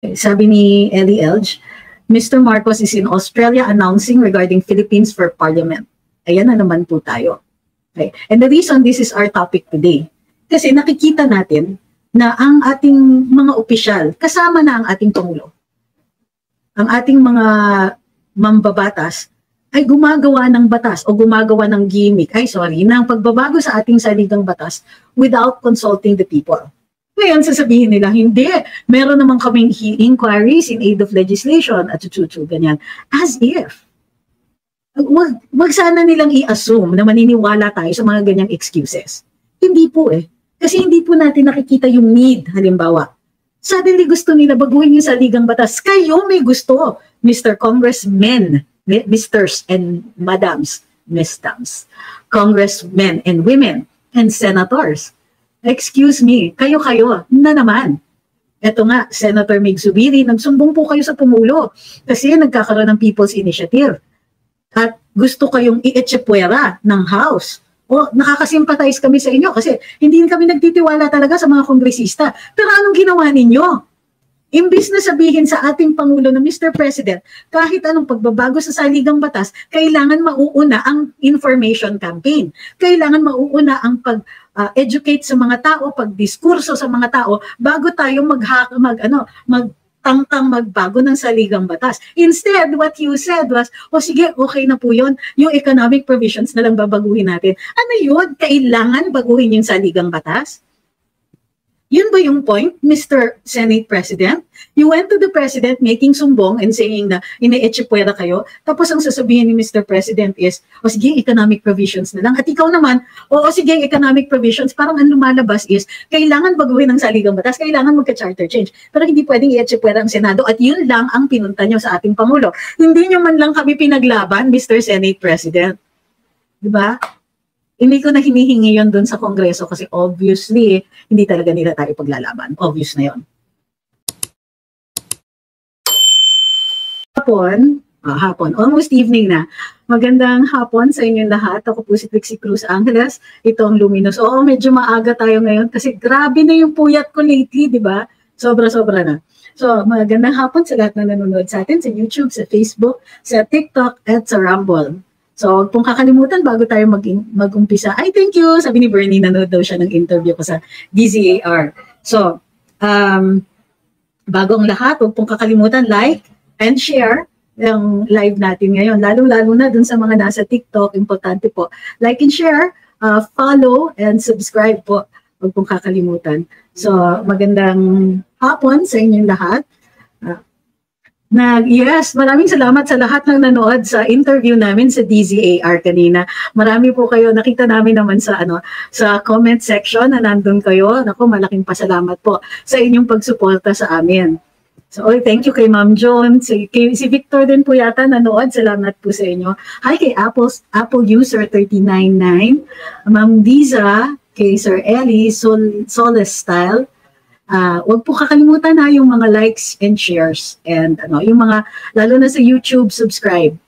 Sabi ni Ellie Elge, Mr. Marcos is in Australia announcing regarding Philippines for Parliament. Ayan na naman po tayo. Okay. And the reason this is our topic today, kasi nakikita natin na ang ating mga opisyal, kasama na ang ating Pangulo, ang ating mga mambabatas, ay gumagawa ng batas o gumagawa ng gimmick, ng pagbabago sa ating saligang batas without consulting the people. Ngayon, sasabihin nila, hindi, meron naman kaming inquiries in aid of legislation at ganyan. As if, wag sana nilang i-assume na maniniwala tayo sa mga ganyang excuses. Hindi po eh. Kasi hindi po natin nakikita yung need, halimbawa. Suddenly gusto nila baguhin yung saligang batas. Kayo may gusto, Mr. Congressmen, Misters and Madams, Mistams, Congressmen and Women, and Senators. Excuse me, kayo-kayo na naman. Ito nga, Senator Mig Zubiri, nagsumbong po kayo sa Pangulo kasi nagkakaroon ng People's Initiative. At gusto kayong i-echepwera ng House. O nakakasimpatize kami sa inyo kasi hindi kami nagtitiwala talaga sa mga kongresista. Pero anong ginawa ninyo? Imbis na sabihin sa ating Pangulo na Mr. President, kahit anong pagbabago sa saligang batas, kailangan mauuna ang information campaign. Kailangan mauuna ang educate sa mga tao, pagdiskurso sa mga tao, bago tayo magtangkang magbago ng saligang batas. Instead, what you said was, sige, okay na po yun. Yung economic provisions na lang babaguhin natin. Ano yun? Kailangan baguhin yung saligang batas? Yun ba yung point, Mr. Senate President? You went to the President making sumbong and saying na ine-echepwera kayo, tapos ang sasabihin ni Mr. President is, sige, economic provisions na lang. At ikaw naman, sige, economic provisions, parang ang lumalabas is, kailangan baguhin ang saligang batas, kailangan magka-charter change. Pero hindi pwedeng i-echepwera ang Senado at yun lang ang pinunta nyo sa ating Pangulo. Hindi nyo man lang kami pinaglaban, Mr. Senate President. Diba? Hindi ko na hinihingi yun dun sa Kongreso kasi obviously, hindi talaga nila tayo paglalaban. Obvious na yun. Hapon, almost evening na. Magandang hapon sa inyong lahat. Ako po si Trixie Cruz Angeles. Ito ang Luminous. Medyo maaga tayo ngayon kasi grabe na yung puyat ko lately, di ba? Sobra-sobra na. So, magandang hapon sa lahat na nanonood sa atin sa YouTube, sa Facebook, sa TikTok, at sa Rumble. So, kung kakalimutan bago tayo mag-umpisa, thank you! Sabi ni Bernie, nanood daw siya ng interview ko sa DZAR. So, bago ang lahat, huwag pong kakalimutan, like and share yung live natin ngayon. Lalo-lalo na dun sa mga nasa TikTok, importante po. Like and share, follow, and subscribe po. Huwag pong kakalimutan. So, magandang hapon sa inyong lahat. Yes, maraming salamat sa lahat ng nanood sa interview namin sa DZAR kanina. Marami po kayo, nakita namin naman sa sa comment section na nandun kayo. Naku, malaking pasalamat po sa inyong pagsuporta sa amin. So, thank you kay Ma'am Joan. Si Victor din po yata nanood. Salamat po sa inyo. Hi kay Apple user 399. Ma'am Diza, kay Sir Ellie, Soles Style. Huwag po kakalimutan yung mga likes and shares and yung mga, lalo na sa YouTube, subscribe.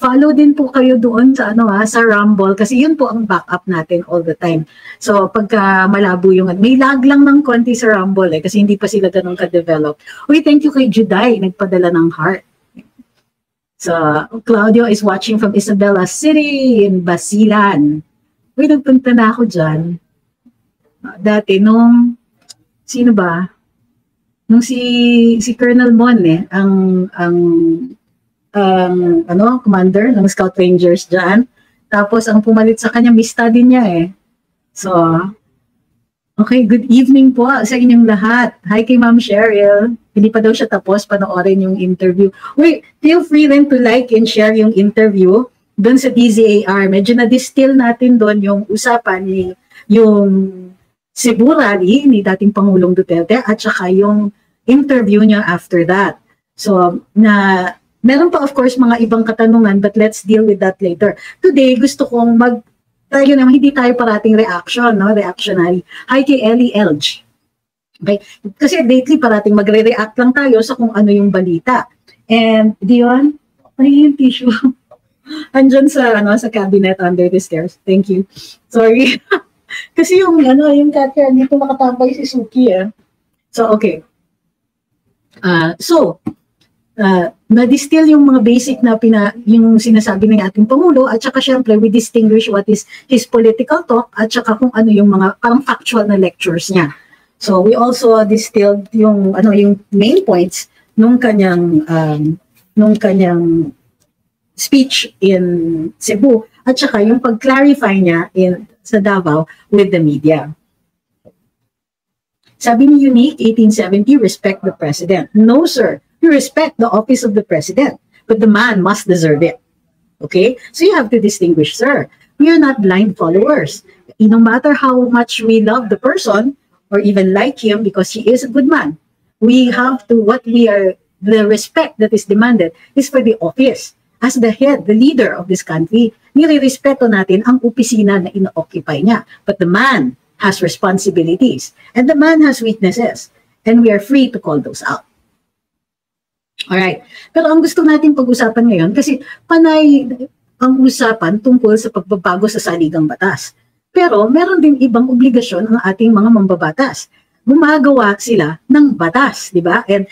Follow din po kayo doon sa sa Rumble kasi yun po ang backup natin all the time. So pagka malabo yung, may lag lang ng konti sa Rumble kasi hindi pa sila ganun ka-develop. Thank you kay Juday, nagpadala ng heart. So Claudio is watching from Isabela City in Basilan. Nagpunta na ako dyan. Dati sino ba? Nung si Colonel Mon ang commander ng Scout Rangers dyan. Tapos ang pumalit sa kanya, mista din niya So, okay, good evening po sa inyong lahat. Hi kay Ma'am Cheryl. Hindi pa daw siya tapos panoorin yung interview. Feel free rin to like and share yung interview doon sa DZAR. Medyo na-distill natin doon yung usapan yung Cebu rally ni dating Pangulong Duterte at saka yung interview niya after that. So, meron pa of course mga ibang katanungan but let's deal with that later. Today, gusto kong tayo naman, hindi tayo parating reactionary. Hi kay Ellie Elge. Okay? Kasi lately parating magre-react lang tayo sa kung ano yung balita. And Dion, yung tissue. Andyan sa cabinet under the stairs. Thank you. Sorry. Kasi yung cat dito nakatambay si Suki So, okay. Na-distill yung mga basic na yung sinasabi ng ating Pangulo, at saka syempre we distinguish what is his political talk at saka kung ano yung mga parang factual na lectures niya. So we also distilled yung main points nung kanyang speech in Cebu at saka yung pag-clarify niya sa Davao with the media. Sabi ni Unique 1870, respect the president. No, sir. You respect the office of the president, but the man must deserve it. Okay? So you have to distinguish, sir. We are not blind followers. No matter how much we love the person or even like him because he is a good man, we have to, the respect that is demanded is for the office. As the head, the leader of this country, nire-respeto natin ang opisina na ina-occupy niya. But the man has responsibilities and the man has weaknesses and we are free to call those out. Alright. Pero ang gusto natin pag-usapan ngayon, kasi panay ang usapan tungkol sa pagbabago sa saligang batas. Pero meron din ibang obligasyon ang ating mga mambabatas. Gumagawa sila ng batas, di ba? And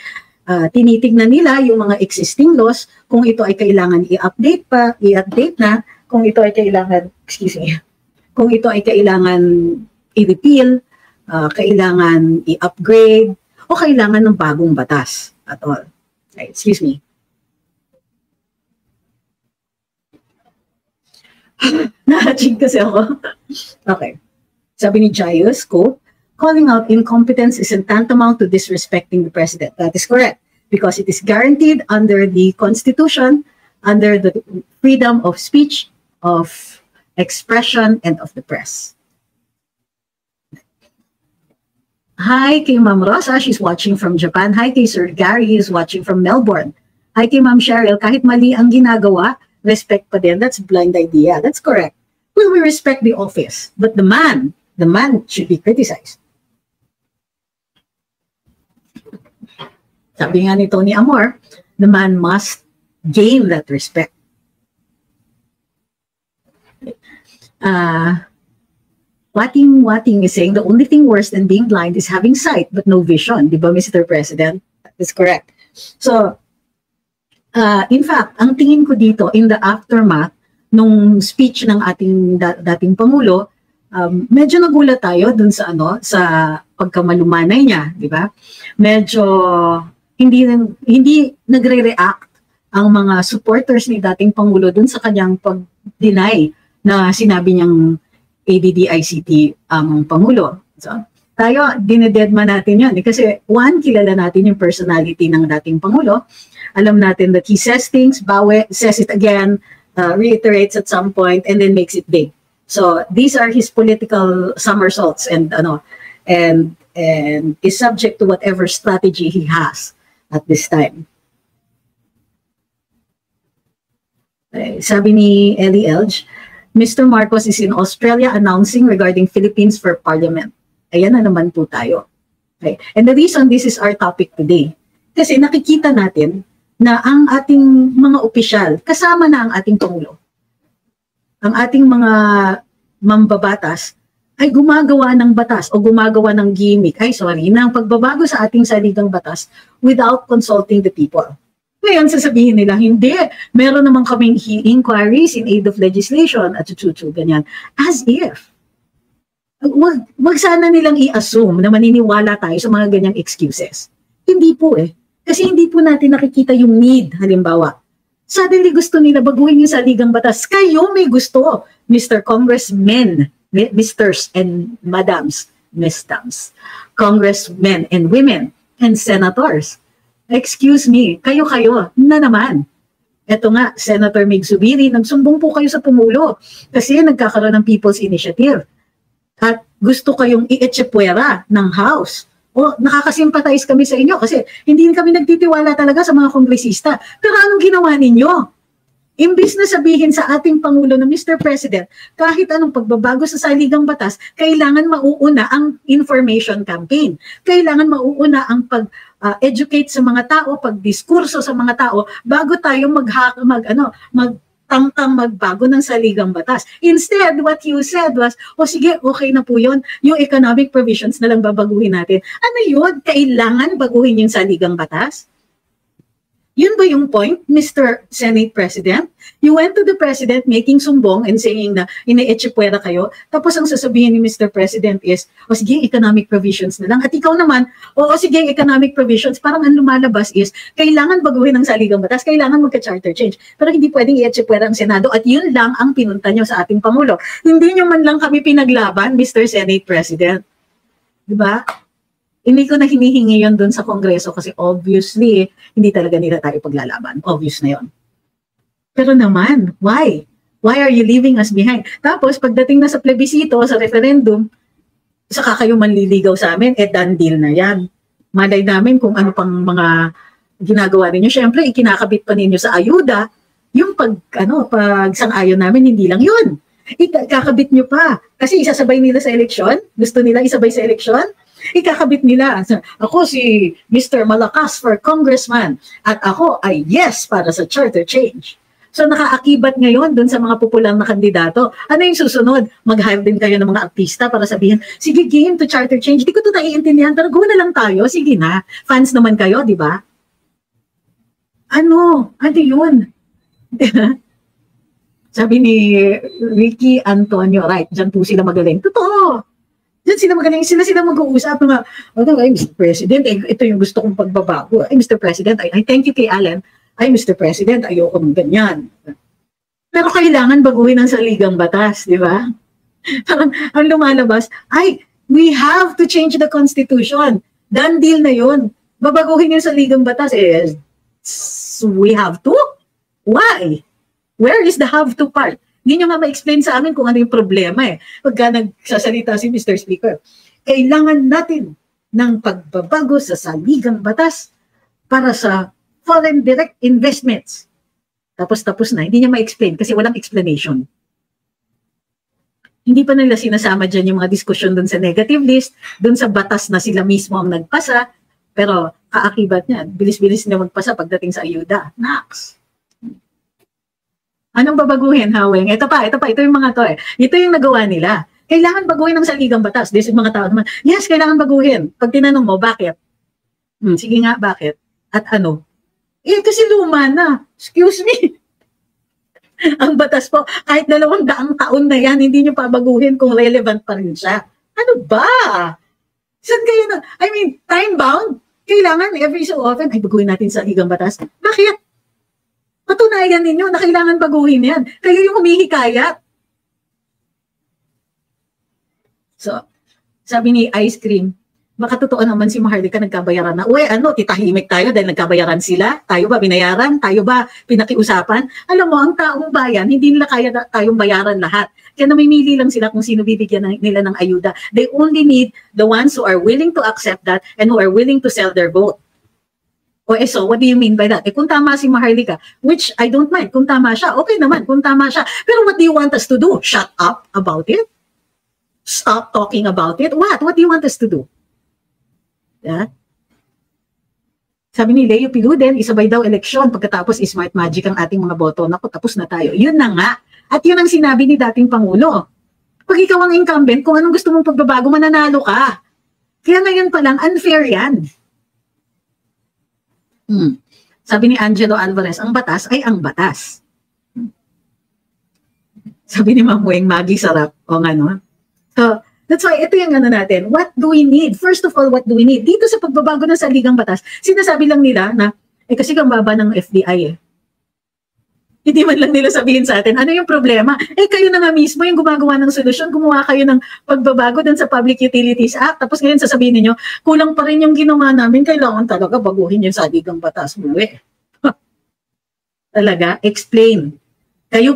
tinitignan nila yung mga existing laws, kung ito ay kailangan i-update na, kung ito ay kailangan, kung ito ay kailangan i-repeal, kailangan i-upgrade, o kailangan ng bagong batas at all. Excuse me. Nahachig kasi ako. Okay. Sabi ni Jaius, quote, calling out incompetence isn't tantamount to disrespecting the president. That is correct, because it is guaranteed under the Constitution, under the freedom of speech, of expression, and of the press. Hi kay Ma'am Rosa, she's watching from Japan. Hi kay Sir Gary, he's watching from Melbourne. Hi kay Ma'am Cheryl, kahit mali ang ginagawa, respect pa din. That's blind idea. That's correct. Well, we respect the office, but the man should be criticized. Sabi nga ni Tony Amor, the man must gain that respect. Wating is saying the only thing worse than being blind is having sight but no vision. Di ba, Mr. President? That is correct. So, in fact, ang tingin ko dito, in the aftermath nung speech ng ating dating Pangulo, medyo nagulat tayo dun sa sa pagkamalumanay niya, di ba? Medyo hindi nagre-react ang mga supporters ni dating Pangulo dun sa kanyang pag-deny na sinabi niyang ADD-ICT ang Pangulo. So, tayo, dinededma natin yan. Kasi one, kilala natin yung personality ng dating Pangulo. Alam natin that he says things, says it again, reiterates at some point, and then makes it big. So these are his political somersaults and is subject to whatever strategy he has at this time. Sabi ni Ellie Elge, Mr. Marcos is in Australia announcing regarding Philippines for Parliament. Ayan na naman po tayo. Okay. And the reason this is our topic today, kasi nakikita natin na ang ating mga opisyal, kasama na ang ating Pangulo, ang ating mga mambabatas, ay gumagawa ng batas o gumagawa ng gimmick, ng pagbabago sa ating saligang batas without consulting the people. Ngayon, sasabihin nila, hindi, meron naman kaming inquiries in aid of legislation at ganyan. As if. Wag sana nilang i-assume na maniniwala tayo sa mga ganyang excuses. Hindi po Kasi hindi po natin nakikita yung need, halimbawa. Suddenly gusto nila baguhin yung saligang batas. Kayo may gusto, Mr. Congressmen, Misters and Madams, Mistams, Congressmen and women, and senators. Excuse me, kayo na naman. Eto nga, Senator Mig Zubiri, nagsumbong po kayo sa Pangulo kasi nagkakaroon ng People's Initiative. At gusto kayong i-echepwera ng House. O nakakasimpatize kami sa inyo kasi hindi kami nagtitiwala talaga sa mga kongresista. Pero anong ginawa ninyo? Imbis na sabihin sa ating Pangulo na Mr. President, kahit anong pagbabago sa saligang batas, kailangan mauuna ang information campaign. Kailangan mauuna ang pag-educate sa mga tao, pag-diskurso sa mga tao, bago tayo tangkang magbago ng saligang batas. Instead, what you said was, o sige, okay na po yun. Yung economic provisions na lang babaguhin natin. Ano yun? Kailangan baguhin yung saligang batas? Yun ba yung point, Mr. Senate President? You went to the President making sumbong and saying na ine-etchipwera kayo, tapos ang sasabihin ni Mr. President is, o sige, economic provisions na lang. At ikaw naman, o sige, economic provisions, parang ang lumalabas is, kailangan baguhin ang saligang batas, kailangan magka-charter change. Pero hindi pwedeng i-etchipwera ang Senado at yun lang ang pinunta nyo sa ating Pangulo. Hindi nyo man lang kami pinaglaban, Mr. Senate President. Diba? Hindi ko na hinihingi yun dun sa Kongreso kasi obviously, hindi talaga nila tayo paglalaban. Obvious na yun. Pero naman, why? Why are you leaving us behind? Tapos, pagdating na sa plebisito, sa referendum, saka kayo manliligaw sa amin, done deal na yan. Malay namin kung ano pang mga ginagawa ninyo. Siyempre, ikinakabit pa ninyo sa ayuda, yung pagsang-ayon namin, hindi lang yun. Ikakabit nyo pa. Kasi isasabay nila sa eleksyon. Gusto nila isabay sa eleksyon. Ikakabit nila. Ako si Mr. Malakas for congressman at ako ay yes para sa charter change. So nakaakibat ngayon dun sa mga popular na kandidato. Ano yung susunod? Mag-hire din kayo ng mga artista para sabihin, sige game to charter change. Di ko ito naiintindihan pero go na lang tayo. Sige na. Fans naman kayo, di ba? Ano yun? Sabi ni Ricky Antonio, right, dyan po sila magaling. Totoo. Diyan sila magaling, sila mag-uusap mga, ay Mr. President, ito yung gusto kong pagbabago. Ay Mr. President, I thank you kay Allen. Ay Mr. President, ayoko ng ganyan. Pero kailangan baguhin ang saligang batas, di ba? Parang ang lumalabas, we have to change the Constitution. Done deal na yun. Babaguhin yung saligang batas. We have to? Why? Where is the have to part? Hindi nyo nga ma-explain sa amin kung ano yung problema Pagka nagsasalita si Mr. Speaker, kailangan natin ng pagbabago sa saligang batas para sa foreign direct investments. Tapos na. Hindi niya ma-explain kasi walang explanation. Hindi pa nila sinasama dyan yung mga diskusyon dun sa negative list, dun sa batas na sila mismo ang nagpasa, pero kaakibat niyan, bilis-bilis na magpasa pagdating sa ayuda. Naks! Anong babaguhin, Haweng? Ito yung mga to Ito yung nagawa nila. Kailangan baguhin ng saligang batas. This is mga tao naman, yes, kailangan baguhin. Pag tinanong mo, bakit? Sige nga, bakit? At ano? Kasi luma na. Excuse me. Ang batas po, kahit 200 taon na yan, hindi nyo pa baguhin kung relevant pa rin siya. Ano ba? Saan kayo na? Time-bound. Kailangan every so often, baguhin natin sa saligang batas. Bakit? Patunayan ninyo na kailangan baguhin yan. Kayo yung humihikayat. So, sabi ni Ice Cream, baka totoo naman si Maharlika nagkabayaran na. Titahimik tayo dahil nagkabayaran sila. Tayo ba binayaran? Tayo ba pinakiusapan? Alam mo, ang taong bayan, hindi nila kaya tayong bayaran lahat. Kaya namimili lang sila kung sino bibigyan nila ng ayuda. They only need the ones who are willing to accept that and who are willing to sell their vote. So what do you mean by that? Kung tama si Maharlika, which I don't mind, kung tama siya, okay naman, kung tama siya. Pero what do you want us to do? Shut up about it? Stop talking about it? What? What do you want us to do? Yeah? Sabi ni Leo Piluden, isabay daw eleksyon, pagkatapos smart magic ang ating mga boto. Naku, tapos na tayo. Yun na nga. At yun ang sinabi ni dating Pangulo. Pag ikaw ang incumbent, kung anong gusto mong pagbabago, mananalo ka. Kaya ngayon pa lang, unfair yan. Sabi ni Angelo Alvarez, ang batas ay ang batas. Sabi ni Ma'am Weng, Maggie sarap. O nga no? So, that's why ito yung natin. What do we need? First of all, what do we need? Dito sa pagbabago ng saligang batas, sinasabi lang nila na, kasi kang baba ng FDI Hindi man lang nila sabihin sa atin, ano yung problema? Kayo na nga mismo yung gumagawa ng solusyon, gumawa kayo ng pagbabago dun sa Public Utilities Act, tapos ngayon sasabihin niyo, kulang pa rin yung ginawa namin, kailangan talaga baguhin yung saligang batas. Talaga, explain. Kayo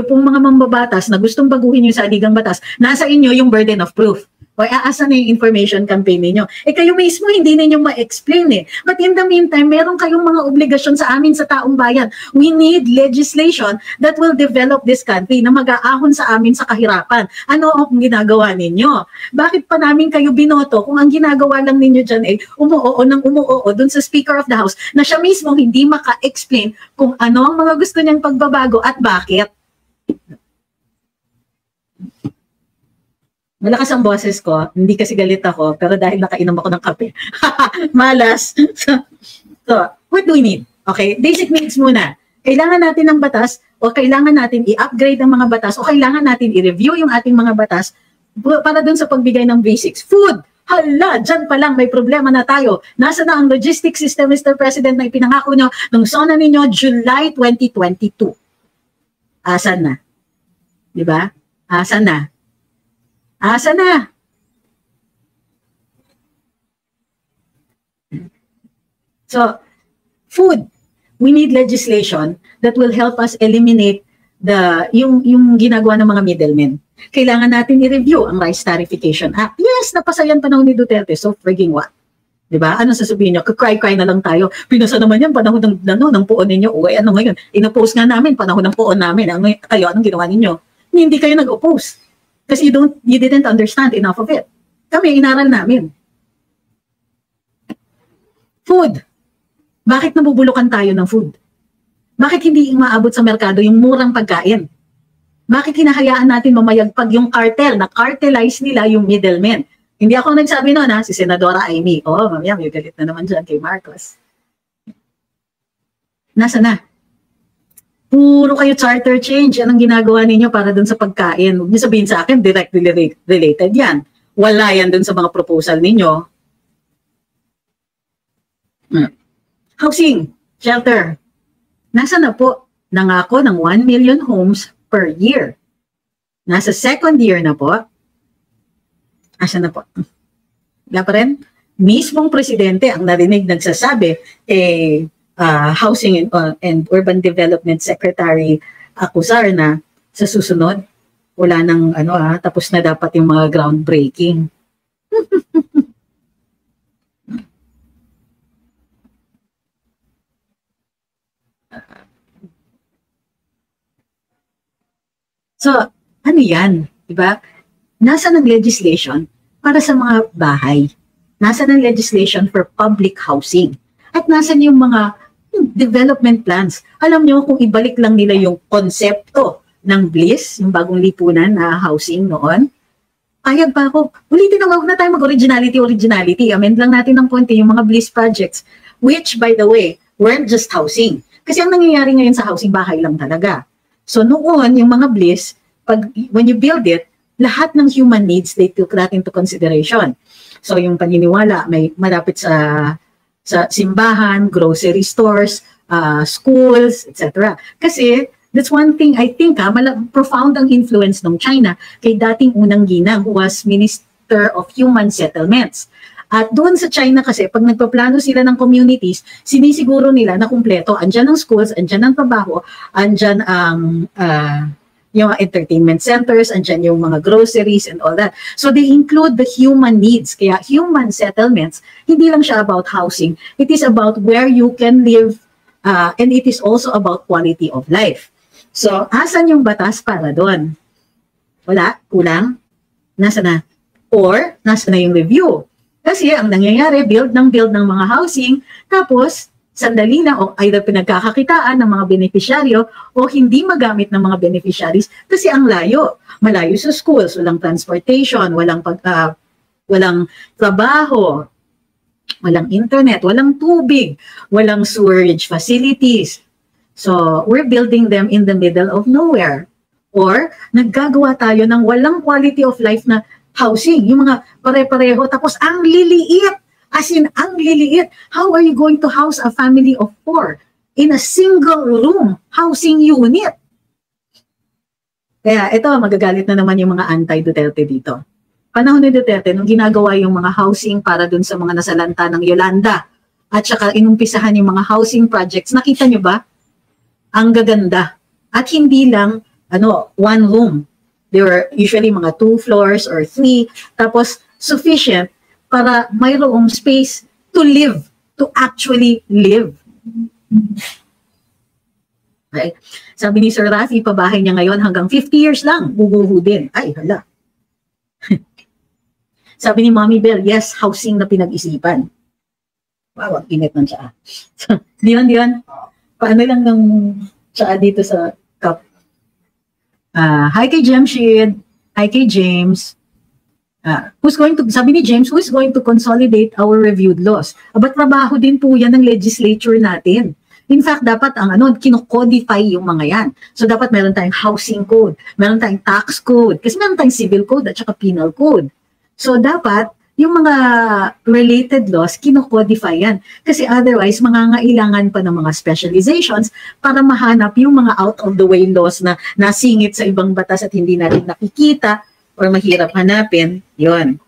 pong mga mambabatas na gustong baguhin yung saligang batas, nasa inyo yung burden of proof. O aasa na yung information campaign ninyo? Eh kayo mismo hindi ninyo ma-explain eh. But in the meantime, meron kayong mga obligasyon sa amin sa taong bayan. We need legislation that will develop this country na mag-aahon sa amin sa kahirapan. Ano ang ginagawa ninyo? Bakit pa namin kayo binoto kung ang ginagawa lang ninyo dyan ay umuoo ng umuoo dun sa Speaker of the House na siya mismo hindi maka-explain kung ano ang mga gusto niyang pagbabago at bakit? Malakas ang boses ko, hindi kasi galit ako, pero dahil nakainom ako ng kape. Malas. So, what do we need? Okay, basic needs muna. Kailangan natin ng batas o kailangan natin i-upgrade ang mga batas o kailangan natin i-review yung ating mga batas para dun sa pagbigay ng basics. Food! Hala, dyan pa lang may problema na tayo. Nasa na ang logistics system, Mr. President, na ipinangako nyo nung sona ninyo July 2022. Asan na? Diba? Asan na? Asa na? So, food. We need legislation that will help us eliminate yung ginagawa ng mga middlemen. Kailangan natin i-review ang Rice Tarification Act. Yes, napasa yan panahon ni Duterte. So, frigging what? Diba? Ano sasabihin nyo? Cry-cry na lang tayo. Pinasa naman yan, panahon ng puon ninyo. Uy, ano ngayon? Inoppose nga namin, panahon ng puon namin. Kayo, anong ginawa ninyo? Hindi kayo nag-oppose. Kasi you didn't understand enough of it. Kami, inaral namin. Food. Bakit nabubulukan tayo ng food? Bakit hindi maabot sa merkado yung murang pagkain? Bakit hinahayaan natin mamayagpag yung cartel, na cartelize nila yung middlemen? Hindi ako nagsabi noon, ha? Si Senadora Amy. Oh, mamaya, may galit na naman dyan kay Marcos. Nasa na? Puro kayo charter change. Yan ang ginagawa ninyo para dun sa pagkain. Huwag niyo sabihin sa akin, directly related yan. Wala yan dun sa mga proposal ninyo. Housing, shelter. Nasa na po? Nangako ng 1 million homes per year. Nasa second year na po. Asa na po? Wala pa rin? Mismong presidente ang narinig nagsasabi Housing and Urban Development Secretary Acuzar na sa susunod wala nang tapos na dapat yung mga groundbreaking. So, ano yan? Diba? Nasa ng legislation para sa mga bahay. Nasa ng legislation for public housing. At nasa yung mga development plans. Alam nyo, kung ibalik lang nila yung konsepto ng BLIS, yung bagong lipunan na housing noon, payag pa ako. Ulitin na, huwag na tayo mag-originality. Amend lang natin ng konti yung mga BLIS projects, which, by the way, weren't just housing. Kasi ang nangyayari ngayon sa housing, bahay lang talaga. So noon, yung mga BLIS, when you build it, lahat ng human needs, they took that into consideration. So yung paniniwala, may malapit sa simbahan, grocery stores, schools, etc. Kasi that's one thing I think profound ang influence ng China kay dating unang ginang who was Minister of Human Settlements. At doon sa China kasi, pag nagpaplano sila ng communities, sinisiguro nila na kumpleto. Andyan ang schools, andyan ang trabaho, andyan ang yung entertainment centers, andyan yung mga groceries and all that. So they include the human needs. Kaya human settlements, hindi lang siya about housing. It is about where you can live and it is also about quality of life. So, asan yung batas para doon? Wala? Kulang? Nasa na? Or, nasa na yung review? Kasi ang nangyayari, build ng mga housing, tapos sandali na o either pinagkakakitaan ng mga beneficiaryo o hindi magamit ng mga beneficiaries kasi ang layo. Malayo sa schools, walang transportation, walang trabaho, walang internet, walang tubig, walang sewerage facilities. So, we're building them in the middle of nowhere. Or, naggagawa tayo ng walang quality of life na housing, yung mga pare-pareho, tapos ang liliit, as in, ang liliit. How are you going to house a family of 4 in a single room housing unit? Kaya ito, magagalit na naman yung mga anti-Duterte dito. Panahon ni Duterte, nung ginagawa yung mga housing para dun sa mga nasalanta ng Yolanda, at saka inumpisahan yung mga housing projects, nakita nyo ba? Ang gaganda. At hindi lang, one room. They were usually mga 2 floors or 3. Tapos, sufficient para mayroong space to live, to actually live. Okay. Sabi ni Sir Rafi, pabahay niya ngayon hanggang 50 years lang, bubuhu din. Ay, hala. Sabi ni Mommy Bell, yes, housing na pinag-isipan. Wow, ang init ng tsaa. Diyan. Paano lang ng tsaa dito sa cup? Hi kay Jemshid. Hi kay James. Sabi ni James, who's going to consolidate our reviewed laws? Aba, trabaho din po yan ng legislature natin. In fact, dapat kino-codify yung mga yan. So, dapat meron tayong housing code, meron tayong tax code, kasi meron tayong civil code at saka penal code. So, dapat, yung mga related laws, kino-codify yan. Kasi otherwise, mangangailangan pa ng mga specializations para mahanap yung mga out-of-the-way laws na nasingit sa ibang batas at hindi natin nakikita or mahirap hanapin. Yon.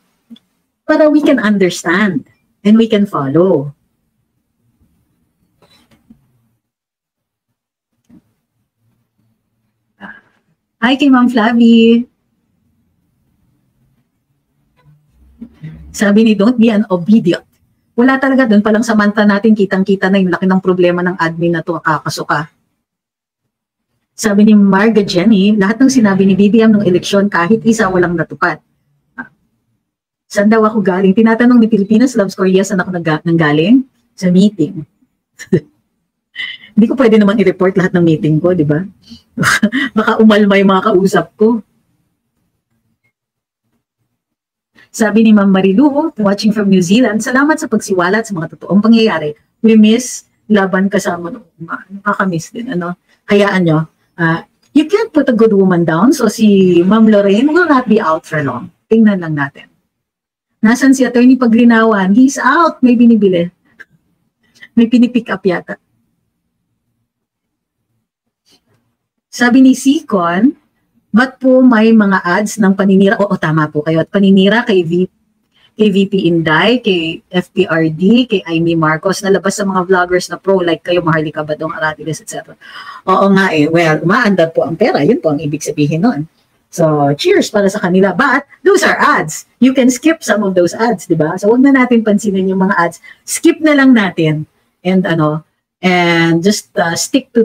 Para we can understand and we can follow. Hi kay Ma'am Flavie. Sabi ni, don't be an obedient. Wala talaga doon, palang samanta natin kitang-kita na yung laki ng problema ng admin na ito, kakasuka. Sabi ni Marga Jenny, lahat ng sinabi ni BBM ng eleksyon, kahit isa walang natupad. Saan daw ako galing? Tinatanong ni Pilipinas Loves Korea, saan ako nanggaling? Sa meeting. Hindi ko pwede naman i-report lahat ng meeting ko, di ba? Baka umalma yung mga kausap ko. Sabi ni Ma'am Marilu, watching from New Zealand, salamat sa pagsiwalat sa mga totoong pangyayari. We miss laban kasama. Nakakamiss din. Hayaan nyo. You can't put a good woman down. So si Ma'am Lorraine will not be out for long. Tingnan lang natin. Nasaan si Attorney Paglinawan? He's out. May binibili. May pinipick up yata. Sabi ni Sikon, ba't po may mga ads ng paninira? Oo, tama po kayo. At paninira kay VP Inday, kay FPRD, kay Amy Marcos, nalabas sa mga vloggers na pro, like kayo, Maharlika Badong, Aratiles, etc. Oo nga eh. Well, umaandar po ang pera. Yun po ang ibig sabihin nun. So, cheers para sa kanila. But, those are ads. You can skip some of those ads, di ba? So, huwag na natin pansinin yung mga ads. Skip na lang natin. And just stick to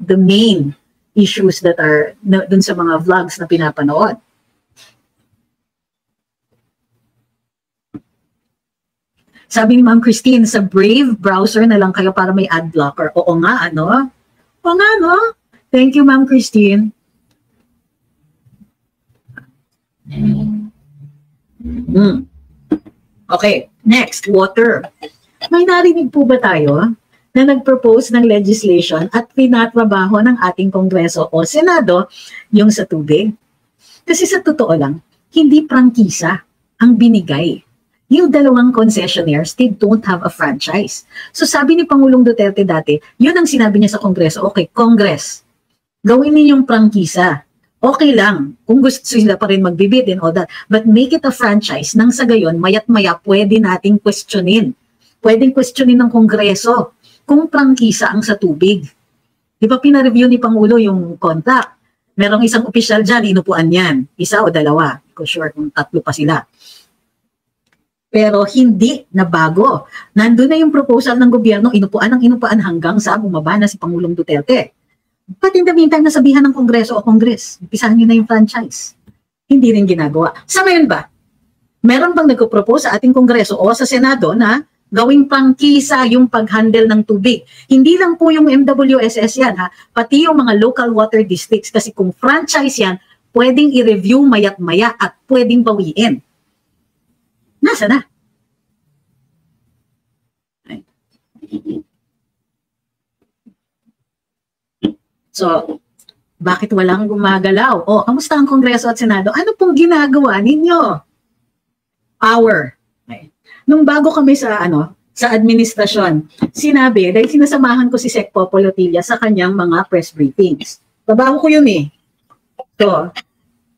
the main issues that are dun sa mga vlogs na pinapanood. Sabi ni Ma'am Christine, sa Brave browser na lang kayo para may ad blocker. Oo nga, Oo nga, Thank you, Ma'am Christine. Okay, next, water. May narinig po ba tayo na nag-propose ng legislation at pinatrabaho ng ating Kongreso o Senado yung sa tubig? Kasi sa totoo lang, hindi prangkisa ang binigay. Yung dalawang concessionaires, they don't have a franchise. So sabi ni Pangulong Duterte dati, yun ang sinabi niya sa Kongreso, okay, Congress, gawin ninyong prangkisa. Okay lang, kung gusto sila pa rin magbibid and all that, but make it a franchise nang sa gayon, mayat-maya pwede nating questionin. Pwedeng questionin ng Kongreso kung prangkisa ang sa tubig. Di ba pinareview ni Pangulo yung contract? Merong isang opisyal dyan, inupuan yan. Isa o dalawa. Hindi ko sure kung tatlo pa sila. Pero hindi na bago. Nandun na yung proposal ng gobyerno, inupuan hanggang sa bumaba na si Pangulong Duterte. But in the meantime, nasabihan ng Kongreso o Congress, umpisahan nyo na yung franchise. Hindi rin ginagawa. Sa ngayon ba, meron bang nagpo-propose sa ating Kongreso o sa Senado na gawing prangkisa yung pag-handle ng tubig? Hindi lang po yung MWSS yan, pati yung mga local water districts, kasi kung franchise yan, pwedeng i-review mayat-maya at pwedeng bawiin. Nasa na? So, bakit walang gumagalaw? O, kamusta ang Kongreso at Senado? Ano pong ginagawa ninyo? Power. Okay. Nung bago kami sa administrasyon, sinabi, dahil sinasamahan ko si Sec Popo Lotilla sa kanyang mga press briefings. Babago ko yun eh. So,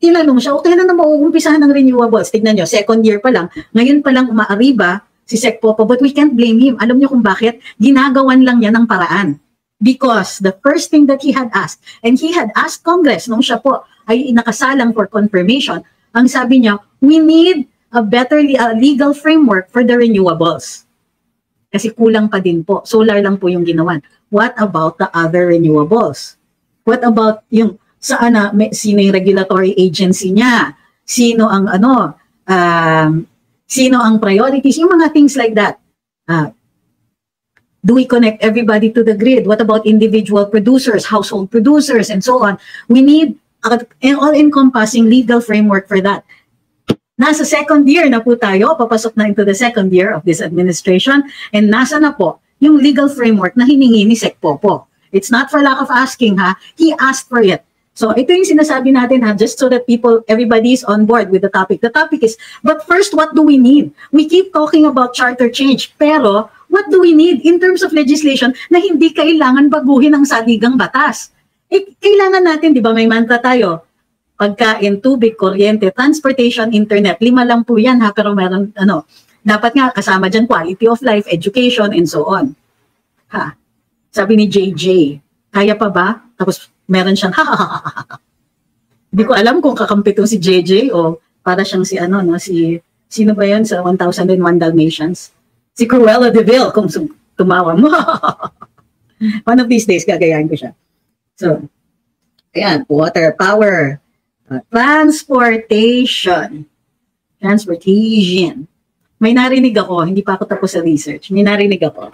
tinanong siya, okay na mauumpisahan ng renewables. Tignan nyo, second year pa lang. Ngayon pa lang umaariba si Sec Popo, but we can't blame him. Alam nyo kung bakit? Ginagawan lang niya ng paraan. Because the first thing that he had asked, and he had asked Congress nung siya po ay nakasalang for confirmation, ang sabi niya, we need a better legal framework for the renewables. Kasi kulang pa din po. Solar lang po yung ginawan. What about the other renewables? What about yung saan na sino yung regulatory agency niya? Sino ang sino ang priorities? Yung mga things like that. Do we connect everybody to the grid? What about individual producers, household producers, and so on? We need an all-encompassing legal framework for that. Nasa second year na po tayo, papasok na into the second year of this administration, and nasa na po yung legal framework na hiningi ni Sec Popo. It's not for lack of asking, ha? He asked for it. So ito yung sinasabi natin, ha? Just so that everybody is on board with the topic. The topic is, but first, what do we need? We keep talking about charter change, pero what do we need in terms of legislation na hindi kailangan baguhin ang saligang batas? Kailangan natin, di ba, may mantra tayo, pagkain, tubig, kuryente, transportation, internet. 5 lang po yan, ha? Pero meron, dapat nga kasama dyan quality of life, education, and so on. Ha? Sabi ni JJ, kaya pa ba? Tapos meron siyang Hindi ko alam kung kakampi tong si JJ o para siyang si sino ba yan sa 1001 Dalmatians? Si Cruella de Vil, kung tumawa mo. One of these days, gagayahin ko siya. So, ayan, water, power, transportation. May narinig ako, hindi pa ako tapos sa research, may narinig ako.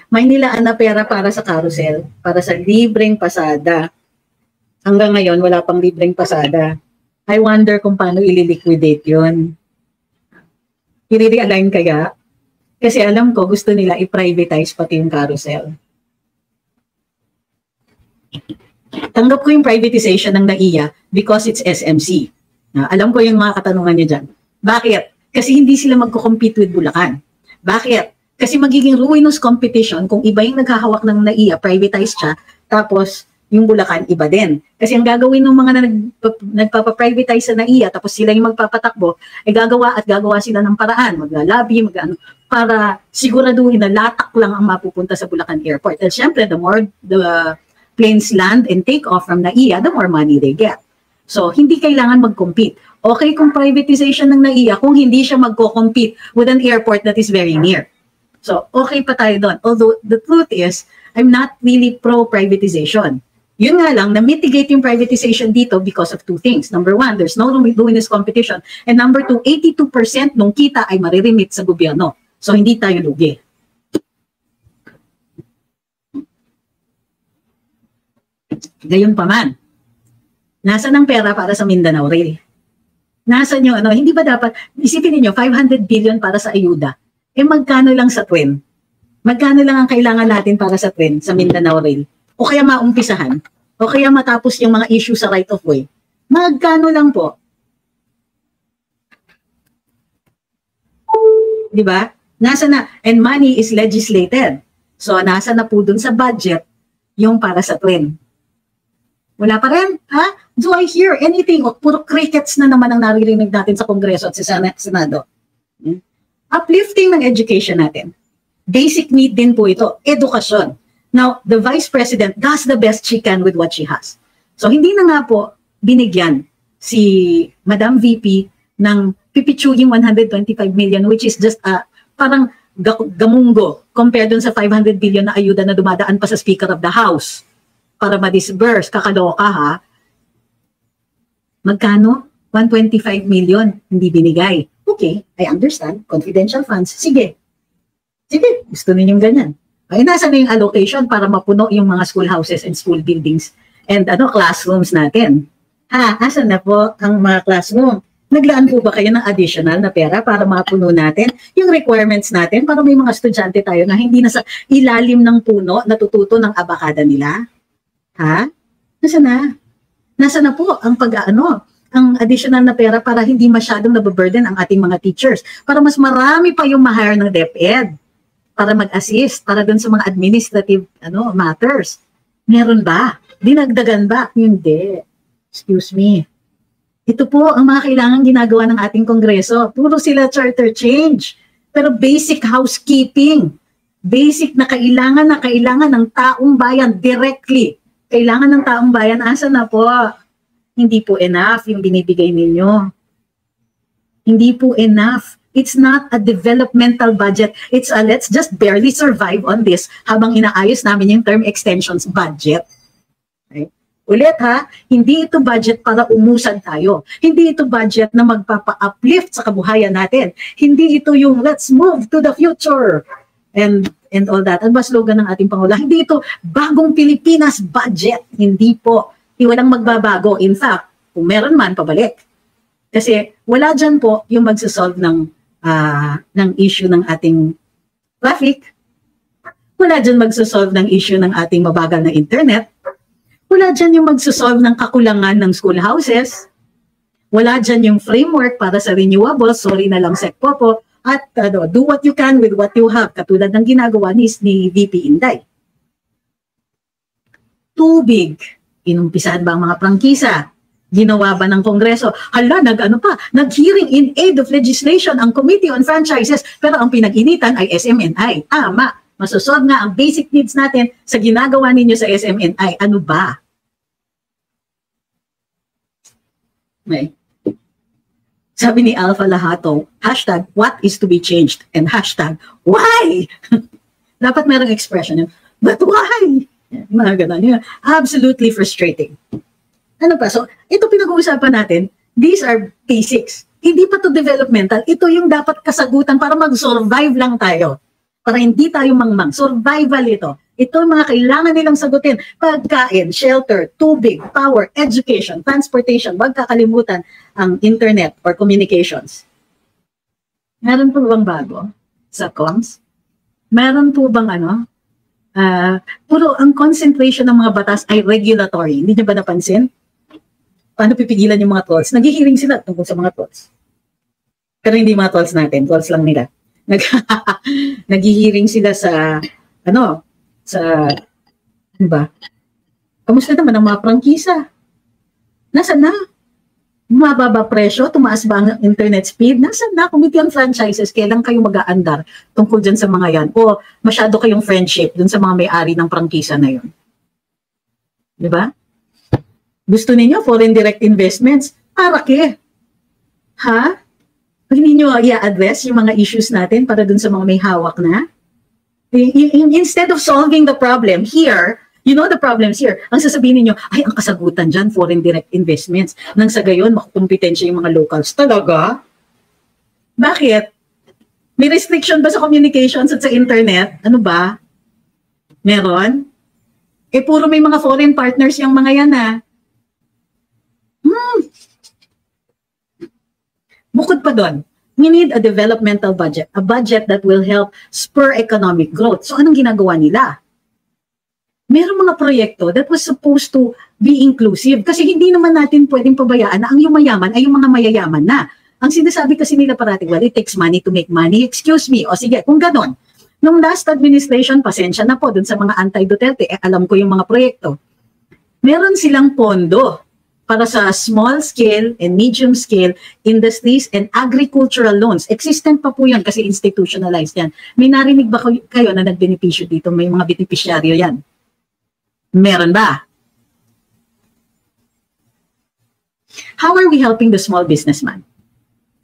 May nilaan na pera para sa carousel, para sa libreng pasada. Hanggang ngayon, wala pang libreng pasada. I wonder kung paano ililiquidate yun. I-realign kaya? Kasi alam ko, gusto nila i-privatize pati yung carousel. Tanggap ko yung privatization ng NAIA because it's SMC. Alam ko yung mga katanungan niyo dyan. Bakit? Kasi hindi sila magko-compete with Bulacan. Bakit? Kasi magiging ruinous competition kung iba yung naghahawak ng NAIA, privatized siya, tapos yung Bulacan, iba din. Kasi ang gagawin ng mga nagpapaprivatize sa NAIA, tapos sila yung magpapatakbo, ay gagawa sila ng paraan, maglalabi, para siguraduhin na latak lang ang mapupunta sa Bulacan Airport. At syempre, the more the planes land and take off from NAIA, the more money they get. So, hindi kailangan mag-compete. Okay kung privatization ng NAIA kung hindi siya magko-compete with an airport that is very near. So, okay pa tayo doon. Although, the truth is, I'm not really pro-privatization. Yun nga lang, na-mitigate yung privatization dito because of two things. Number one, there's no ruinous competition. And number two, 82% nung kita ay maririmit sa gobyerno. So, hindi tayo lugi. Gayon pa man, nasaan ang pera para sa Mindanao Rail? Nasaan yung hindi ba dapat, isipin niyo 500 billion para sa ayuda. Magkano lang sa twin? Magkano lang ang kailangan natin para sa twin sa Mindanao Rail? O kaya maumpisahan? O kaya matapos yung mga issue sa right of way? Magkano lang po? Di ba? Nasa na, and money is legislated. So, nasa na po dun sa budget yung para sa twin. Wala pa rin, ha? Do I hear anything? O puro crickets na naman ang naririnig natin sa Kongreso at sa Senado. Uplifting ng education natin. Basic need din po ito, edukasyon. Now, the Vice President does the best she can with what she has. So, hindi na nga po binigyan si Madam VP ng pipitsuging 125 million, which is just parang gamunggo compared dun sa 500 billion na ayuda na dumadaan pa sa Speaker of the House para ma-disburse. Kakaloka, ha? Magkano? 125 million, hindi binigay. Okay, I understand. Confidential funds. Sige. Sige, gusto ninyong ganyan. Ay, nasa na yung allocation para mapuno yung mga schoolhouses and school buildings and classrooms natin. Asan na po ang mga classroom? Naglaan po ba kayo ng additional na pera para mapuno natin yung requirements natin para may mga estudyante tayo na hindi na sa ilalim ng puno natututo ng abakada nila? Nasa na? Nasa na po ang ang additional na pera para hindi masyadong nababurden ang ating mga teachers, para mas marami pa yung ma-hire ng DepEd para mag-assist para dun sa mga administrative matters. Meron ba? Dinagdagan ba? Hindi. Excuse me. Ito po ang mga kailangan ginagawa ng ating Kongreso. Puro sila charter change. Pero basic housekeeping. Basic na kailangan ng taong bayan directly. Kailangan ng taong bayan. Asa na po? Hindi po enough yung binibigay ninyo. Hindi po enough. It's not a developmental budget. It's a let's just barely survive on this habang inaayos namin yung term extensions budget. Okay? Ulit ha, hindi ito budget para umusan tayo. Hindi ito budget na magpapa-uplift sa kabuhayan natin. Hindi ito yung let's move to the future and all that. Ano ba slogan ng ating Pangulo? Hindi ito bagong Pilipinas budget. Hindi po. Walang magbabago. In fact, kung meron man, pabalik. Kasi wala dyan po yung magsasolve ng issue ng ating traffic. Wala dyan magsasolve ng issue ng ating mabagal na internet. Wala dyan yung magsasolve ng kakulangan ng schoolhouses. Wala dyan yung framework para sa renewables. Sorry na lang, Sec Popo. At do what you can with what you have. Katulad ng ginagawa ni VP Inday. Tubig. Inumpisahan ba ang mga prangkisa? Ginawa ba ng Kongreso? Hala, nag-hearing in aid of legislation ang Committee on Franchises, pero ang pinag-initan ay SMNI. Tama, masosolve nga ang basic needs natin sa ginagawa ninyo sa SMNI. Ano ba? Okay. Sabi ni Alpha Lahato, hashtag, what is to be changed? And hashtag, why? Dapat merong expression yun. But why? Mga ganun. Absolutely frustrating. Ano pa? So, ito pinag-uusapan natin, these are basics. Hindi pa to developmental. Ito yung dapat kasagutan para mag-survive lang tayo. Para hindi tayo mangmang. Survival ito. Ito yung mga kailangan nilang sagutin. Pagkain, shelter, tubig, power, education, transportation. Huwag kakalimutan ang internet or communications. Meron po bang bago sa comms? Meron po bang puro ang concentration ng mga batas ay regulatory. Hindi niyo ba napansin? Paano pipigilan yung mga trolls? Nag-hearing sila tungkol sa mga trolls. Pero hindi mga trolls natin, trolls lang nila. Nag-hearing sila sa, ano ba? Kamusta naman ang mga prangkisa? Nasaan na? Mababa presyo? Tumaas ba ang internet speed? Nasaan na? Committee on Franchises, kailan kayo mag-aandar tungkol dyan sa mga yan? O masyado kayong friendship dun sa mga may-ari ng prangkisa na yun? Di ba? Gusto ninyo foreign direct investments? Para ke? Ha? Hindi nyo i-address yung mga issues natin para dun sa mga may hawak na? Instead of solving the problem here, you know the problems here, ang sasabihin niyo, ay ang kasagutan dyan, foreign direct investments. Nang sa gayon, makukumpetensya yung mga locals. Talaga? Bakit? May restriction ba sa communications at sa internet? Ano ba? Meron? Puro may mga foreign partners yung mga yan Bukod pa doon, we need a developmental budget, a budget that will help spur economic growth. So anong ginagawa nila? Merong mga proyekto that was supposed to be inclusive kasi hindi naman natin pwedeng pabayaan na ang yumayaman ay yung mga mayayaman na. Ang sinasabi kasi nila parati, well, it takes money to make money. Excuse me. O sige, kung ganon. Nung last administration, pasensya na po dun sa mga anti-Duterte, alam ko yung mga proyekto. Meron silang pondo para sa small scale and medium scale industries and agricultural loans. Existent pa po yan kasi institutionalized yan. May narinig ba kayo na nagbenepisyo dito? May mga benepisyaryo yan. Meron ba? How are we helping the small businessman?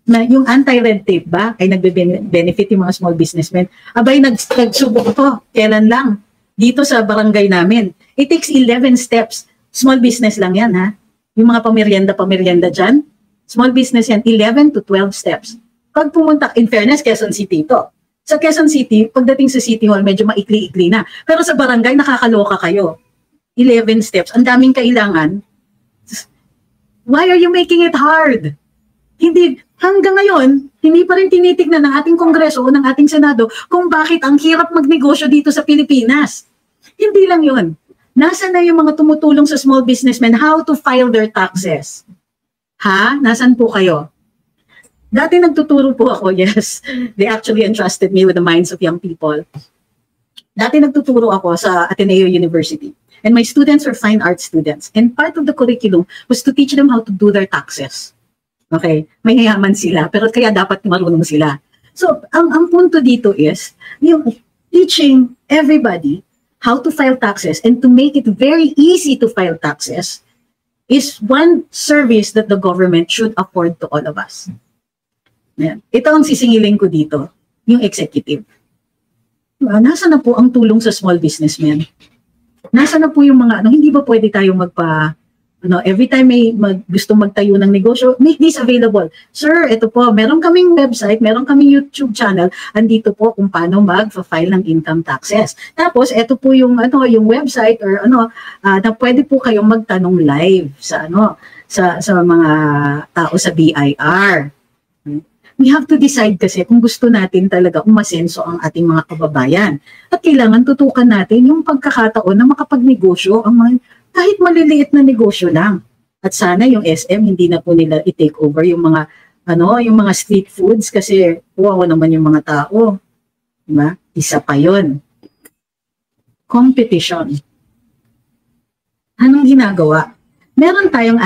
Na yung anti-red tape ba ay nagbe-benefit yung mga small businessmen? Abay, nagsubok to. Kailan lang? Dito sa barangay namin. It takes 11 steps. Small business lang yan, ha? Yung mga pamiryenda dyan, small business yan, 11 to 12 steps. Pag pumunta, in fairness, Quezon City ito. Sa Quezon City, pagdating sa City Hall, medyo maikli-ikli na. Pero sa barangay, nakakaloka kayo. 11 steps. Ang daming kailangan. Why are you making it hard? Hindi, hanggang ngayon, hindi pa rin tinitignan ng ating Kongreso o ng ating Senado kung bakit ang hirap magnegosyo dito sa Pilipinas. Hindi lang yun. Nasaan na yung mga tumutulong sa small businessmen how to file their taxes? Ha? Nasaan po kayo? Dati nagtuturo po ako, yes. They actually entrusted me with the minds of young people. Dati nagtuturo ako sa Ateneo University. And my students were fine art students. And part of the curriculum was to teach them how to do their taxes. Okay? Mayayaman sila, pero kaya dapat marunong sila. So, ang punto dito is, yung teaching everybody how to file taxes and to make it very easy to file taxes is one service that the government should afford to all of us. Yan. Ito ang sisingilin ko dito, yung executive. Nasa na po ang tulong sa small businessmen? Nasa na po yung mga, hindi ba pwede tayong every time may gusto magtayo ng negosyo, make this available. Sir, ito po, meron kaming website, meron kaming YouTube channel, andito po kung paano mag-file ng income taxes. Tapos, ito po yung, yung website or na pwede po kayong magtanong live sa, sa mga tao sa BIR. We have to decide kasi kung gusto natin talaga umasenso ang ating mga kababayan. At kailangan tutukan natin yung pagkakataon na makapagnegosyo ang mga kahit maliliit na negosyo lang. At sana yung SM hindi na po nila i-take over yung mga yung mga street foods kasi wow naman yung mga tao. Diba? Isa pa yun. Competition. Anong ginagawa? Meron tayong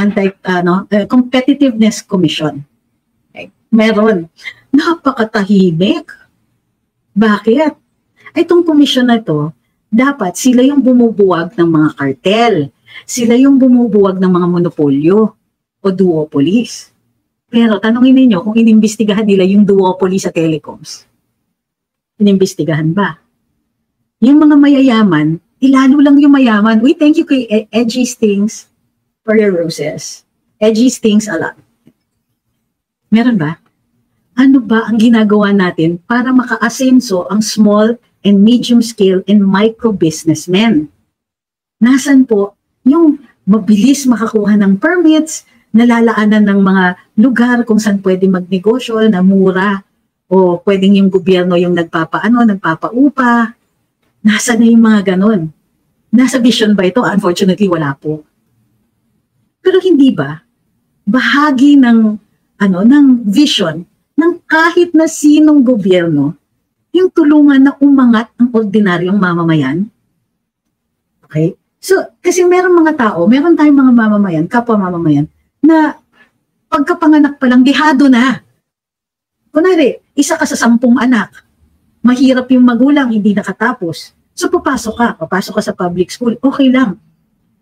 competitiveness commission. Meron. Napakatahimik. Bakit? Itong komisyon na ito, dapat sila yung bumubuwag ng mga kartel. Sila yung bumubuwag ng mga monopolyo o duopolies. Pero tanongin ninyo kung inimbestigahan nila yung duopoly sa telecoms. Inimbestigahan ba? Yung mga mayayaman, ilalo lang yung mayaman. We thank you kay Edgy Stings for your roses. Edgy Stings a lot. Meron ba? Ano ba ang ginagawa natin para maka-asenso ang small and medium scale and micro businessmen? Nasaan po yung mabilis makakuha ng permits, nalalaanan ng mga lugar kung saan pwede magnegosyo na mura o pwedeng yung gobyerno yung nagpapaupa. Nasaan na yung mga ganon? Nasa vision ba ito? Unfortunately, wala po. Pero hindi ba? Bahagi ng vision ng kahit na sinong gobyerno, yung tulungan na umangat ang ordinaryong mamamayan. Okay? So, kasi meron tayong mga mamamayan, kapwa mamamayan, na pagkapanganak pa lang, dihado na. Kunwari, isa ka sa 10 anak, mahirap yung magulang, hindi nakatapos. So, papasok ka sa public school, okay lang.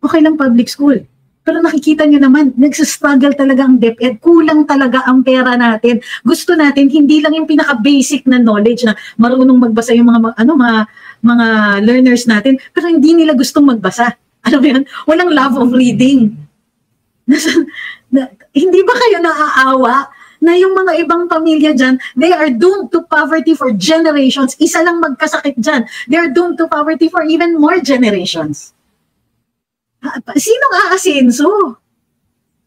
Okay lang public school. Pero nakikita nyo naman, nagsastruggle talaga ang DepEd. Kulang talaga ang pera natin. Gusto natin, hindi lang yung pinaka-basic na knowledge na marunong magbasa yung mga learners natin, pero hindi nila gustong magbasa. Alam mo yun? Walang love of reading. Hindi ba kayo naaawa na yung mga ibang pamilya dyan, they are doomed to poverty for generations. Isa lang magkasakit dyan. They are doomed to poverty for even more generations. Sinong aasenso?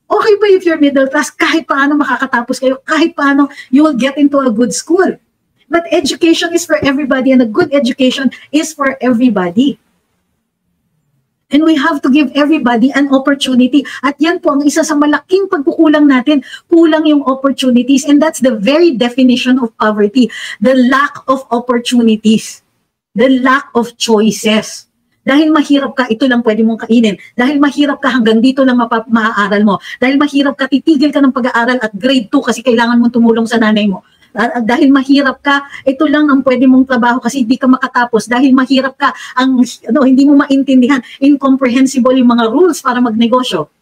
Okay ba if you're middle class, kahit paano makakatapos kayo, kahit paano you will get into a good school. But education is for everybody and a good education is for everybody. And we have to give everybody an opportunity. At yan po ang isa sa malaking pagkukulang natin. Kulang yung opportunities and that's the very definition of poverty. The lack of opportunities. The lack of choices. Dahil mahirap ka, ito lang pwede mong kainin. Dahil mahirap ka, hanggang dito lang maaaral mo. Dahil mahirap ka, titigil ka ng pag-aaral at grade 2 kasi kailangan mong tumulong sa nanay mo. Dahil mahirap ka, ito lang ang pwede mong trabaho kasi hindi ka makatapos. Dahil mahirap ka, hindi mo maintindihan, incomprehensible yung mga rules para magnegosyo.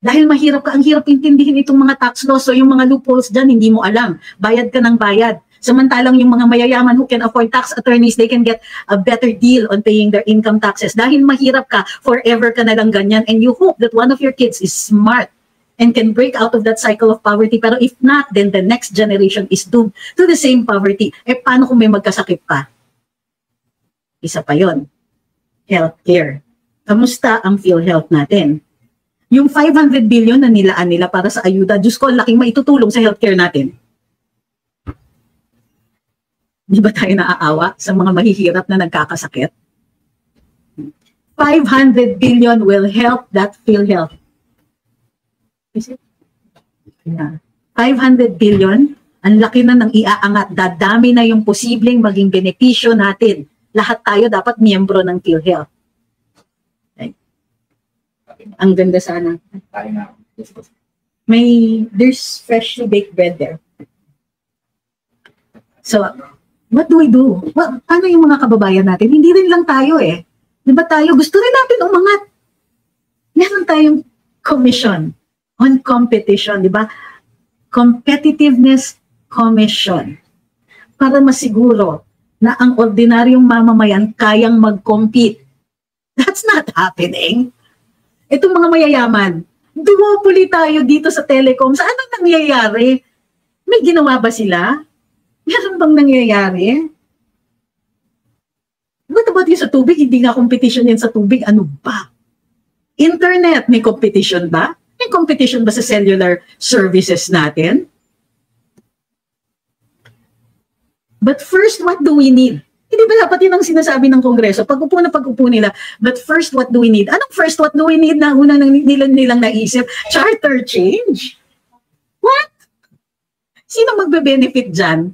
Dahil mahirap ka, ang hirap intindihin itong mga tax laws, so yung mga loopholes dyan, hindi mo alam. Bayad ka ng bayad. Samantalang yung mga mayayaman who can afford tax attorneys, they can get a better deal on paying their income taxes. Dahil mahirap ka, forever ka na lang ganyan. And you hope that one of your kids is smart and can break out of that cycle of poverty. Pero if not, then the next generation is doomed to the same poverty. Paano kung may magkasakit pa? Isa pa yon, healthcare. Kamusta ang PhilHealth natin? Yung 500 billion na nilaan nila para sa ayuda, Diyos ko, laking maitutulong sa healthcare natin. Di ba tayo naaawa sa mga mahihirap na nagkakasakit? 500 billion will help that PhilHealth. Is it? Yeah. 500 billion, ang laki na ng iaangat. Dadami na yung posibleng maging benepisyo natin. Lahat tayo dapat miyembro ng PhilHealth. Okay. Ang ganda sana. There's freshly baked bread there. So, what do we do? Paano yung mga kababayan natin? Hindi rin lang tayo eh. Di ba tayo? Gusto rin natin umangat. Meron tayong commission on competition, di ba? Competitiveness Commission para masiguro na ang ordinaryong mamamayan kayang mag-compete. That's not happening. Itong mga mayayaman, duopoly tayo dito sa telecom. Sa anong nangyayari? May ginawa ba sila? Meron bang nangyayari? What about yung sa tubig? Hindi nga competition yan sa tubig. Ano ba? Internet, may competition ba? May competition ba sa cellular services natin? But first, what do we need? Hindi ba dapat yun ang sinasabi ng Kongreso? Pag-upo nila. But first, what do we need? Anong first, what do we need na una nilang naisip? Charter change? What? Sino magbe-benefit dyan?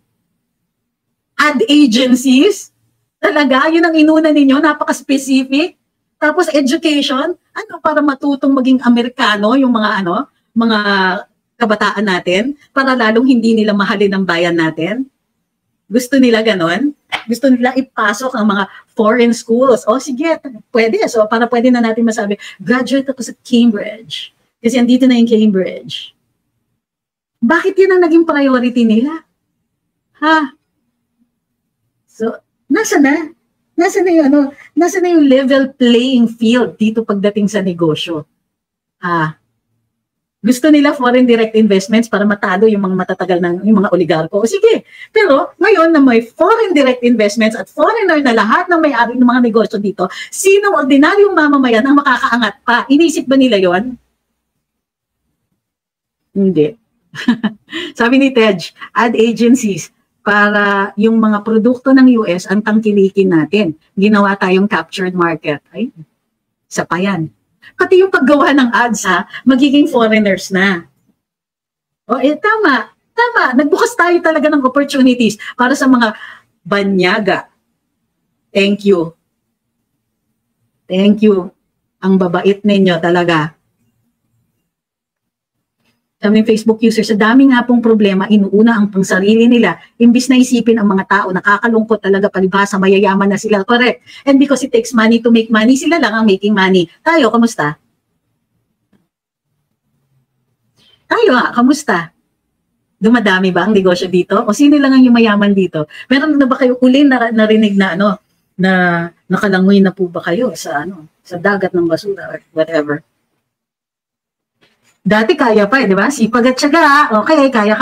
Ad agencies? Talaga? Yun ang inuna ninyo? Napaka-specific? Tapos education? Ano, para matutong maging Amerikano yung mga kabataan natin? Para lalong hindi nila mahalin ang bayan natin? Gusto nila ganon? Gusto nila ipasok ang mga foreign schools. O sige, pwede. So para pwede na natin masabi, graduate ako sa Cambridge. Kasi andito na yung Cambridge. Bakit yun ang naging priority nila? Ha? So, nasa na yung level playing field dito pagdating sa negosyo? Gusto nila foreign direct investments para matalo yung mga matatagal ng yung mga oligarko. O sige, pero ngayon na may foreign direct investments at foreigner na lahat ng may-ari ng mga negosyo dito, sino ordinaryong mamamayan ang makakaangat pa? Inisip ba nila yon? Hindi. Sabi ni Tej, ad agencies para yung mga produkto ng US ang tangkilikin natin. Ginawa tayong captured market. Ay, isa pa yan. Pati yung paggawa ng ads, magiging foreigners na. O tama. Nagbukas tayo talaga ng opportunities para sa mga banyaga. Thank you. Ang babait ninyo talaga. Kaming Facebook users, sa dami nga pong problema, inuuna ang pangsarili nila. Imbis na isipin ang mga tao, nakakalungkot talaga palibhasa, mayayaman na sila. Correct. And because it takes money to make money, sila lang ang making money. Tayo, kamusta? Kamusta? Dumadami ba ang negosyo dito? O sino lang ang yumayaman dito? Meron na ba kayo uli narinig na na nakalangoy na po ba kayo sa dagat ng basura or whatever? Dati kaya pa di ba? Sipag at syaga. Okay, kaya.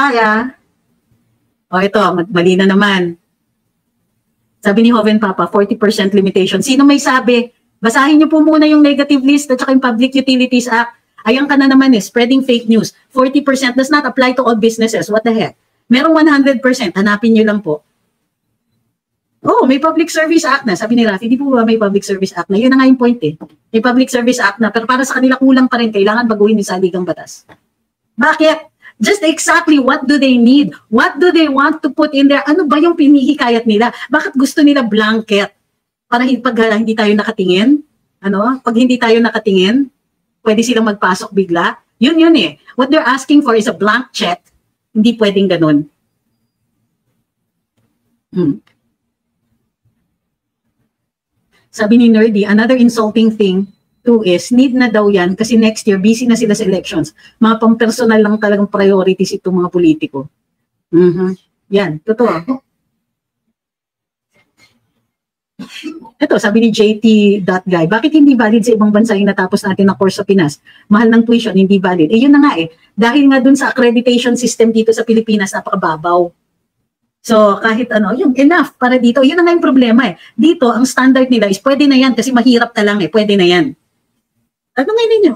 O ito, mali na naman. Sabi ni Hoven Papa, 40% limitation. Sino may sabi? Basahin niyo po muna yung negative list at saka yung Public Utilities Act. Ayan ka na naman spreading fake news. 40% does not apply to all businesses. What the heck? Merong 100%. Hanapin niyo lang po. Oh, may Public Service Act na. Sabi ni Rafi, di po ba may Public Service Act na? Yun na nga yung point May Public Service Act na, pero para sa kanila kulang pa rin. Kailangan baguhin yung saligang batas. Bakit? Just exactly what do they need? What do they want to put in there? Ano ba yung pinihikayat nila? Bakit gusto nila blanket? Para pag hindi tayo nakatingin? Pag hindi tayo nakatingin, pwede silang magpasok bigla? Yun What they're asking for is a blank check. Hindi pwedeng ganun. Sabi ni Nerdy, another insulting thing too is, need na daw yan kasi next year busy na sila sa elections. Mga pang-personal lang talagang priorities itong mga politiko. Yan, totoo. Ito, sabi ni JT.guy, bakit hindi valid sa ibang bansa yung natapos natin na course sa Pinas? Mahal ng tuition, hindi valid. Yun na nga dahil nga dun sa accreditation system dito sa Pilipinas, napakababaw. So, kahit yung enough para dito, yun na nga yung problema Dito, ang standard nila is pwede na yan kasi mahirap ka lang pwede na yan. Ano ngayon ninyo?